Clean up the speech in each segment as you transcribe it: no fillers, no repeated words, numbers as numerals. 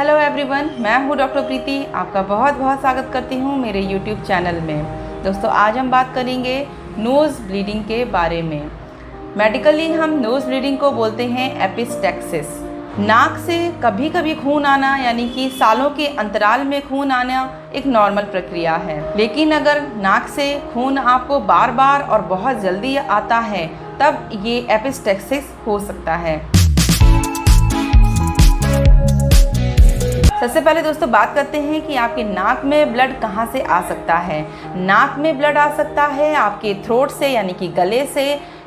Hello everyone, मैं हूँ doctor प्रीति। आपका बहुत बहुत स्वागत करती हूँ मेरे यूट्यूब चैनल में। दोस्तों, आज हम बात करेंगे नोज़ ब्लीडिंग के बारे में। मेडिकली हम नोज़ ब्लीडिंग को बोलते हैं एपिस्टेक्सिस। नाक से कभी कभी खून आना, यानी कि सालों के अंतराल में खून आना एक नॉर्मल प्रक्रिया है। लेकिन अगर नाक से खून आपको बार बार और बहुत जल्दी आता है, तब ये एपिस्टेक्सिस हो सकता है। सबसे पहले दोस्तों बात करते हैं कि आपके नाक में ब्लड कहाँ से आ सकता है। नाक में ब्लड आ सकता है आपके थ्रोट से, यानी कि गले से,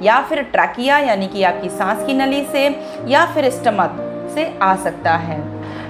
या फिर ट्रैकिया यानी कि आपकी सांस की नली से, या फिर स्टमक से आ सकता है।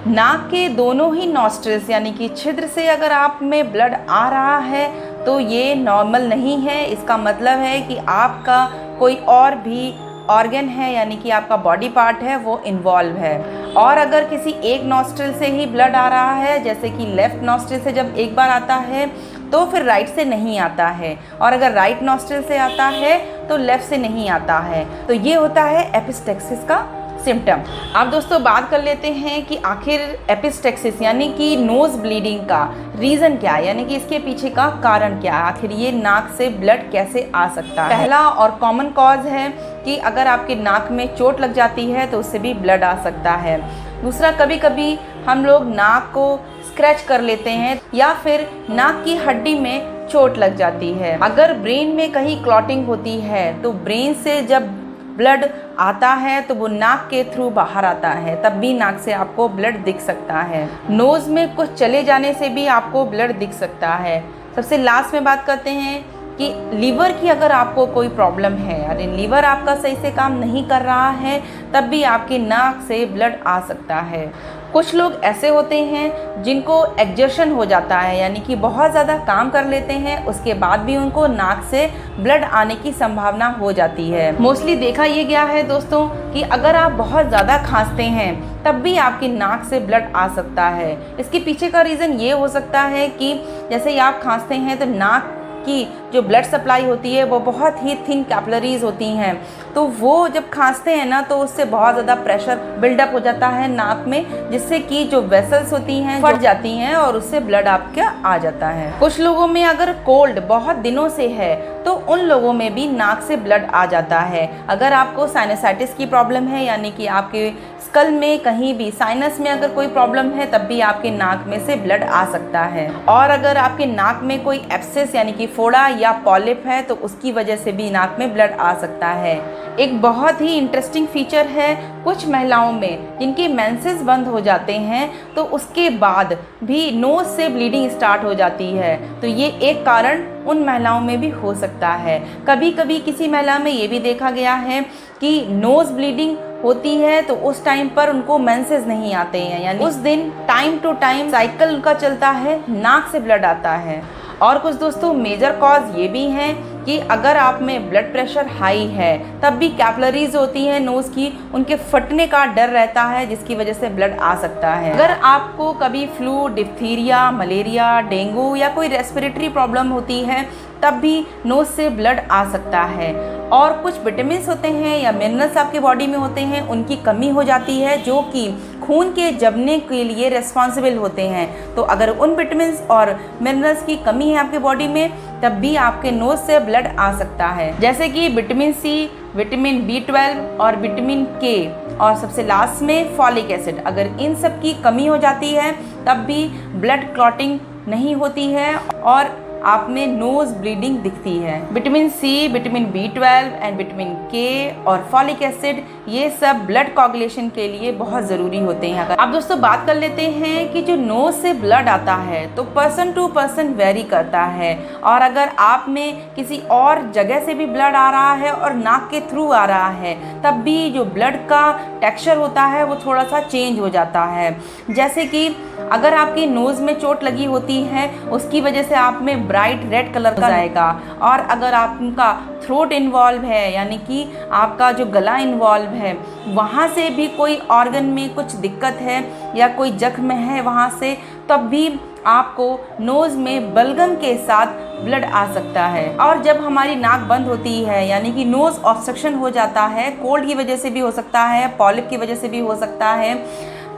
नाक के दोनों ही नॉस्ट्रिल्स यानी कि छिद्र से अगर आप में ब्लड आ रहा है तो ये नॉर्मल नहीं है। इसका मतलब है कि आपका कोई और भी ऑर्गन है, यानी कि आपका बॉडी पार्ट है, वो इन्वॉल्व है। और अगर किसी एक नॉस्ट्रिल से ही ब्लड आ रहा है, जैसे कि लेफ़्ट नॉस्ट्रिल से जब एक बार आता है तो फिर राइट से नहीं आता है, और अगर राइट नॉस्ट्रिल से आता है तो लेफ़्ट से नहीं आता है, तो ये होता है एपिस्टेक्सिस का सिम्टम। अब दोस्तों बात कर लेते हैं कि आखिर एपिस्टेक्सिस यानी कि नोज़ ब्लीडिंग का रीज़न क्या है, यानी कि इसके पीछे का कारण क्या है, आखिर ये नाक से ब्लड कैसे आ सकता है। पहला और कॉमन कॉज है कि अगर आपके नाक में चोट लग जाती है तो उससे भी ब्लड आ सकता है। दूसरा, कभी कभी हम लोग नाक को स्क्रैच कर लेते हैं, या फिर नाक की हड्डी में चोट लग जाती है। अगर ब्रेन में कहीं क्लॉटिंग होती है तो ब्रेन से जब ब्लड आता है तो वो नाक के थ्रू बाहर आता है, तब भी नाक से आपको ब्लड दिख सकता है। नोज़ में कुछ चले जाने से भी आपको ब्लड दिख सकता है। सबसे लास्ट में बात करते हैं कि लीवर की अगर आपको कोई प्रॉब्लम है, यानी लीवर आपका सही से काम नहीं कर रहा है, तब भी आपके नाक से ब्लड आ सकता है। कुछ लोग ऐसे होते हैं जिनको एग्जर्शन हो जाता है, यानी कि बहुत ज़्यादा काम कर लेते हैं, उसके बाद भी उनको नाक से ब्लड आने की संभावना हो जाती है। मोस्टली देखा ये गया है दोस्तों कि अगर आप बहुत ज़्यादा खांसते हैं तब भी आपकी नाक से ब्लड आ सकता है। इसके पीछे का रीज़न ये हो सकता है कि जैसे ही आप खांसते हैं तो नाक की जो ब्लड सप्लाई होती है वो बहुत ही थिन कैपिलरीज होती हैं, तो वो जब खांसते हैं ना तो उससे बहुत ज़्यादा प्रेशर बिल्डअप हो जाता है नाक में, जिससे कि जो वेसल्स होती हैं फट जाती हैं और उससे ब्लड आपका आ जाता है। कुछ लोगों में अगर कोल्ड बहुत दिनों से है तो उन लोगों में भी नाक से ब्लड आ जाता है। अगर आपको साइनसाइटिस की प्रॉब्लम है, यानी कि आपके स्कल में कहीं भी साइनस में अगर कोई प्रॉब्लम है, तब भी आपके नाक में से ब्लड आ सकता है। और अगर आपके नाक में कोई एब्सेस यानी कि फोड़ा या पॉलिप है तो उसकी वजह से भी नाक में ब्लड आ सकता है। एक बहुत ही इंटरेस्टिंग फीचर है कुछ महिलाओं में जिनके मेंसेस बंद हो जाते हैं तो उसके बाद भी नोज से ब्लीडिंग स्टार्ट हो जाती है, तो ये एक कारण उन महिलाओं में भी हो सकता है। कभी कभी किसी महिला में ये भी देखा गया है कि नोज ब्लीडिंग होती है तो उस टाइम पर उनको मेंसेस नहीं आते हैं, यानी उस दिन टाइम टू टाइम साइकिल उनका चलता है, नाक से ब्लड आता है। और कुछ दोस्तों मेजर कॉज ये भी हैं कि अगर आप में ब्लड प्रेशर हाई है तब भी कैपिलरीज होती हैं नोज़ की, उनके फटने का डर रहता है, जिसकी वजह से ब्लड आ सकता है। अगर आपको कभी फ्लू, डिप्थीरिया, मलेरिया, डेंगू या कोई रेस्पिरेटरी प्रॉब्लम होती है तब भी नोज़ से ब्लड आ सकता है। और कुछ विटामिन्स होते हैं या मिनरल्स आपके बॉडी में होते हैं, उनकी कमी हो जाती है जो कि खून के जमने के लिए रिस्पॉन्सिबल होते हैं। तो अगर उन विटामिन्स और मिनरल्स की कमी है आपके बॉडी में, तब भी आपके नोज़ से ब्लड आ सकता है, जैसे कि विटामिन सी, विटामिन B12 और विटामिन K, और सबसे लास्ट में फॉलिक एसिड। अगर इन सब की कमी हो जाती है तब भी ब्लड क्लॉटिंग नहीं होती है और आप में नोज़ ब्लीडिंग दिखती है। Vitamin C, vitamin B12 and vitamin K और फॉलिक एसिड, ये सब ब्लड कोगुलेशन के लिए बहुत ज़रूरी होते हैं। अब दोस्तों बात कर लेते हैं कि जो नोज़ से ब्लड आता है तो पर्सन टू पर्सन वेरी करता है, और अगर आप में किसी और जगह से भी ब्लड आ रहा है और नाक के थ्रू आ रहा है, तब भी जो ब्लड का टेक्सचर होता है वो थोड़ा सा चेंज हो जाता है। जैसे कि अगर आपकी नोज़ में चोट लगी होती है, उसकी वजह से आप में ब्राइट रेड कलर का जाएगा, और अगर आपका थ्रोट इन्वॉल्व है, यानी कि आपका जो गला इन्वॉल्व है, वहाँ से भी कोई ऑर्गन में कुछ दिक्कत है या कोई जख्म है वहाँ से, तब भी आपको नोज़ में बलगम के साथ ब्लड आ सकता है। और जब हमारी नाक बंद होती है, यानी कि नोज़ ऑब्स्ट्रक्शन हो जाता है, कोल्ड की वजह से भी हो सकता है, पॉलिप की वजह से भी हो सकता है,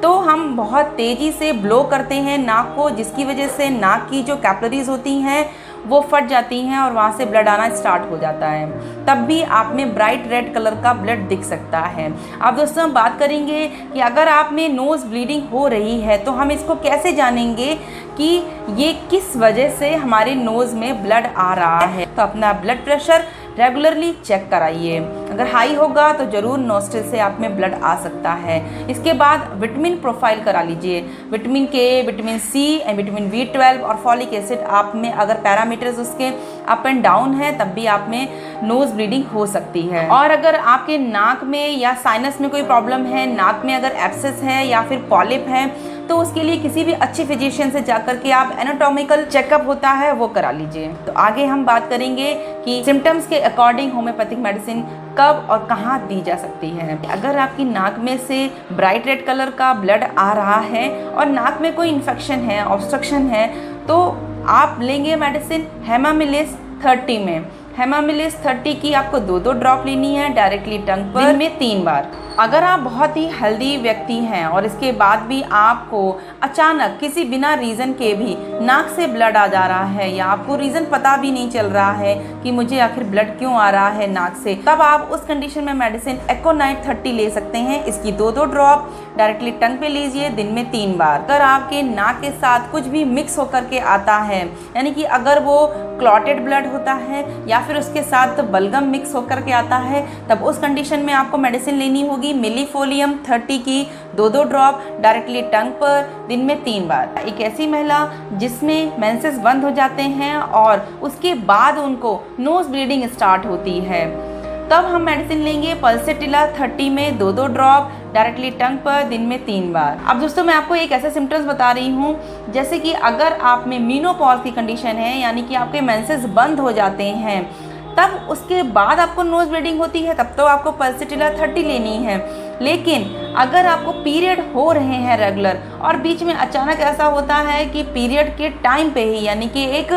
तो हम बहुत तेज़ी से ब्लो करते हैं नाक को, जिसकी वजह से नाक की जो कैपिलरीज होती हैं वो फट जाती हैं और वहाँ से ब्लड आना स्टार्ट हो जाता है। तब भी आप में ब्राइट रेड कलर का ब्लड दिख सकता है। अब दोस्तों हम बात करेंगे कि अगर आप में नोज़ ब्लीडिंग हो रही है तो हम इसको कैसे जानेंगे कि ये किस वजह से हमारे नोज़ में ब्लड आ रहा है। तो अपना ब्लड प्रेशर रेगुलरली चेक कराइए। अगर हाई होगा तो ज़रूर नोस्ट्रिल से आप में ब्लड आ सकता है। इसके बाद विटामिन प्रोफाइल करा लीजिए। विटामिन के, vitamin C and vitamin B12 और फॉलिक एसिड आप में अगर पैरामीटर्स उसके अप एंड डाउन है तब भी आप में नोज़ ब्लीडिंग हो सकती है। और अगर आपके नाक में या साइनस में कोई प्रॉब्लम है, नाक में अगर एब्सेस है या फिर पॉलिप है, तो उसके लिए किसी भी अच्छे फिजिशियन से जाकर के आप एनाटॉमिकल चेकअप होता है वो करा लीजिए। तो आगे हम बात करेंगे कि सिम्टम्स के अकॉर्डिंग होम्योपैथिक मेडिसिन कब और कहाँ दी जा सकती है। अगर आपकी नाक में से ब्राइट रेड कलर का ब्लड आ रहा है और नाक में कोई इन्फेक्शन है, ऑब्स्ट्रक्शन है, तो आप लेंगे मेडिसिन हेमामिलिस 30 में। हेमामिलिस 30 की आपको 2-2 ड्रॉप लेनी है डायरेक्टली टंग पर, दिन में 3 बार। अगर आप बहुत ही हेल्दी व्यक्ति हैं और इसके बाद भी आपको अचानक किसी बिना रीज़न के भी नाक से ब्लड आ जा रहा है या आपको रीज़न पता भी नहीं चल रहा है कि मुझे आखिर ब्लड क्यों आ रहा है नाक से, तब आप उस कंडीशन में मेडिसिन एकोनाइट 30 ले सकते हैं। इसकी 2-2 ड्रॉप डायरेक्टली टंग पे लीजिए, दिन में 3 बार। अगर आपके नाक के साथ कुछ भी मिक्स होकर के आता है, यानी कि अगर वो क्लॉटेड ब्लड होता है या फिर उसके साथ बलगम मिक्स होकर के आता है, तब उस कंडीशन में आपको मेडिसिन लेनी होगी मिलीफोलियम 30 की 2-2 ड्रॉप डायरेक्टली टंग पर, दिन में 3 बार। एक ऐसी महिला जिसमें मेंसेस बंद हो जाते हैं और उसके बाद उनको नोज ब्लीडिंग स्टार्ट होती है, तब हम मेडिसिन लेंगे पल्सेटिला 30 में 2-2 ड्रॉप डायरेक्टली टंग पर, दिन में 3 बार। अब दोस्तों मैं आपको एक ऐसे सिम्टम्स बता रही हूँ, जैसे कि अगर आप में मेनोपॉज की कंडीशन है, यानी कि आपके मेंसेस बंद हो जाते हैं, तब उसके बाद आपको नोज ब्लीडिंग होती है, तब तो आपको पल्सेटिला 30 लेनी है। लेकिन अगर आपको पीरियड हो रहे हैं रेगुलर और बीच में अचानक ऐसा होता है कि पीरियड के टाइम पे ही, यानी कि एक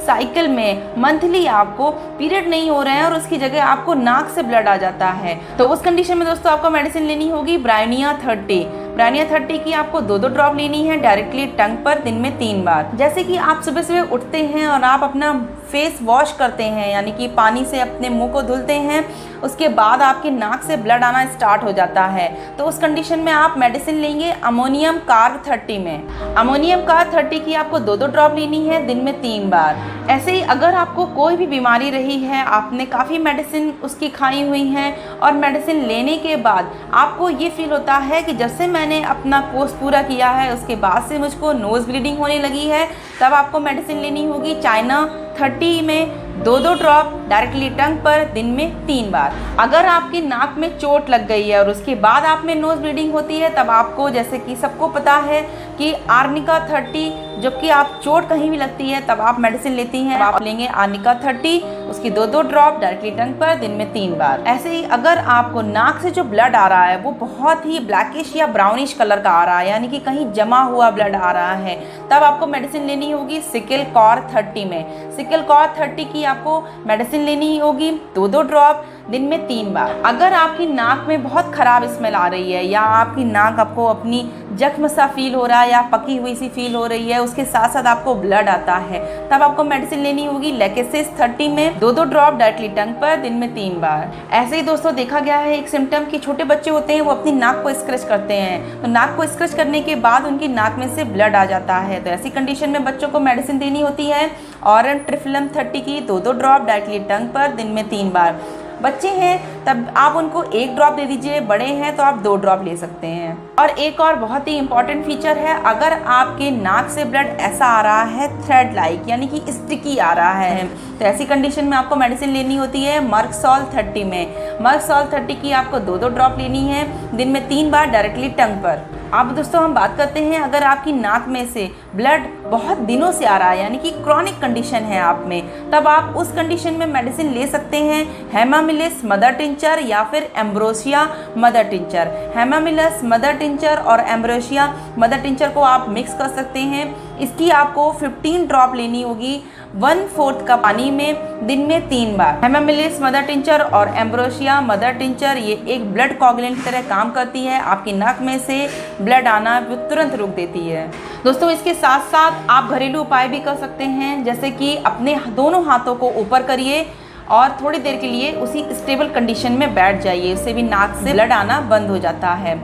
साइकिल में मंथली आपको पीरियड नहीं हो रहे हैं और उसकी जगह आपको नाक से ब्लड आ जाता है, तो उस कंडीशन में दोस्तों आपको मेडिसिन लेनी होगी ब्रायोनिया 30। ब्रायोनिया 30 की आपको 2-2 ड्रॉप लेनी है डायरेक्टली टंग पर, दिन में 3 बार। जैसे कि आप सुबह सुबह उठते हैं और आप अपना फेस वॉश करते हैं, यानी कि पानी से अपने मुंह को धुलते हैं, उसके बाद आपकी नाक से ब्लड आना स्टार्ट हो जाता है, तो उस कंडीशन में आप मेडिसिन लेंगे अमोनियम कार्ब 30 में। अमोनियम कार्ब 30 की आपको 2-2 ड्रॉप लेनी है, दिन में 3 बार। ऐसे ही अगर आपको कोई भी बीमारी रही है, आपने काफ़ी मेडिसिन उसकी खाई हुई हैं और मेडिसिन लेने के बाद आपको ये फील होता है कि जब से मैंने अपना कोर्स पूरा किया है उसके बाद से मुझको नोज़ ब्लीडिंग होने लगी है, तब आपको मेडिसिन लेनी होगी चाइना 30 में 2-2 ड्रॉप डायरेक्टली टंग पर, दिन में 3 बार। अगर आपकी नाक में चोट लग गई है और उसके बाद आप में नोज़ ब्लीडिंग होती है, तब आपको, जैसे कि सबको पता है कि आर्निका 30, जबकि आप चोट कहीं भी लगती है तब आप मेडिसिन लेती हैं, आप लेंगे आर्निका 30, उसकी 2-2 ड्रॉप डायरेक्टली टंग पर, दिन में 3 बार। ऐसे ही अगर आपको नाक से जो ब्लड आ रहा है वो बहुत ही ब्लैकिश या ब्राउनिश कलर का आ रहा है, यानी कि कहीं जमा हुआ ब्लड आ रहा है, तब आपको मेडिसिन लेनी होगी सिकल कॉर 30 में। सिकल कॉर 30 की आपको मेडिसिन लेनी होगी 2-2 ड्रॉप, दिन में 3 बार। अगर आपकी नाक में बहुत ख़राब स्मेल आ रही है या आपकी नाक आपको अपनी जख्म सा फील हो रहा है या पकी हुई सी फील हो रही है, उसके साथ साथ आपको ब्लड आता है, तब आपको मेडिसिन लेनी होगी लेकेसिस 30 में 2-2 ड्रॉप डायरेक्टली टंग पर, दिन में 3 बार। ऐसे ही दोस्तों देखा गया है एक सिम्टम कि छोटे बच्चे होते हैं वो अपनी नाक को स्क्रैच करते हैं, तो नाक को स्क्रैच करने के बाद उनकी नाक में से ब्लड आ जाता है, तो ऐसी कंडीशन में बच्चों को मेडिसिन देनी होती है ऑरेंज ट्रिफिलम 30 की 2-2 ड्रॉप डायरेक्टली टंग पर, दिन में 3 बार। बच्चे हैं तब आप उनको 1 ड्रॉप दे दीजिए, बड़े हैं तो आप 2 ड्रॉप ले सकते हैं। और एक और बहुत ही इंपॉर्टेंट फीचर है, अगर आपके नाक से ब्लड ऐसा आ रहा है थ्रेड लाइक, यानी कि स्टिकी आ रहा है, तो ऐसी कंडीशन में आपको मेडिसिन लेनी होती है मर्कसॉल 30 में। मर्कसॉल 30 की आपको 2-2 ड्रॉप लेनी है, दिन में 3 बार डायरेक्टली टंग पर। अब दोस्तों हम बात करते हैं, अगर आपकी नाक में से ब्लड बहुत दिनों से आ रहा है, यानी कि क्रॉनिक कंडीशन है आप में, तब आप उस कंडीशन में मेडिसिन ले सकते हैं हेमामिलिस मदर टिंचर या फिर ambrosia mother tincture. Hamamelis mother tincture और एम्ब्रोसिया मदर टिंचर को आप मिक्स कर सकते हैं। इसकी आपको 15 ड्रॉप लेनी होगी 1/4 कप पानी में दिन में 3 बार। हेमामिलिस मदर टिंचर और एम्ब्रोसिया मदर टिंचर ये एक ब्लड कोगुलेंट की तरह काम करती है। आपकी नाक में से ब्लड आना वो तुरंत रोक देती है। दोस्तों, इसके साथ साथ आप घरेलू उपाय भी कर सकते हैं, जैसे कि अपने दोनों हाथों को ऊपर करिए और थोड़ी देर के लिए उसी स्टेबल कंडीशन में बैठ जाइए। उससे भी नाक से ब्लड आना बंद हो जाता है।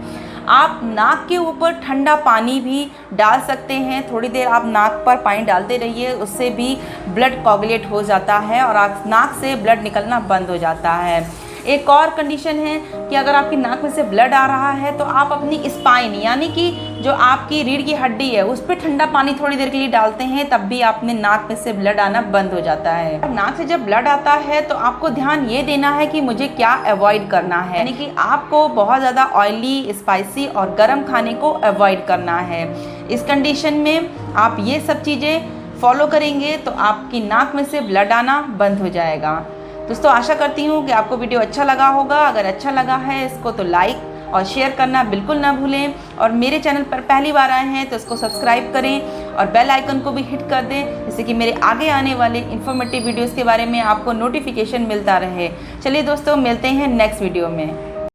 आप नाक के ऊपर ठंडा पानी भी डाल सकते हैं। थोड़ी देर आप नाक पर पानी डालते रहिए, उससे भी ब्लड कोगुलेट हो जाता है और आप नाक से ब्लड निकलना बंद हो जाता है। एक और कंडीशन है कि अगर आपकी नाक में से ब्लड आ रहा है तो आप अपनी स्पाइन यानी कि जो आपकी रीढ़ की हड्डी है उस पर ठंडा पानी थोड़ी देर के लिए डालते हैं, तब भी आपने नाक में से ब्लड आना बंद हो जाता है। नाक से जब ब्लड आता है तो आपको ध्यान ये देना है कि मुझे क्या अवॉइड करना है, यानी कि आपको बहुत ज़्यादा ऑयली, स्पाइसी और गर्म खाने को अवॉइड करना है। इस कंडीशन में आप ये सब चीज़ें फॉलो करेंगे तो आपकी नाक में से ब्लड आना बंद हो जाएगा। दोस्तों, आशा करती हूँ कि आपको वीडियो अच्छा लगा होगा। अगर अच्छा लगा है इसको तो लाइक और शेयर करना बिल्कुल ना भूलें, और मेरे चैनल पर पहली बार आए हैं तो इसको सब्सक्राइब करें और बेल आइकन को भी हिट कर दें, जिससे कि मेरे आगे आने वाले इन्फॉर्मेटिव वीडियोज़ के बारे में आपको नोटिफिकेशन मिलता रहे। चलिए दोस्तों, मिलते हैं नेक्स्ट वीडियो में।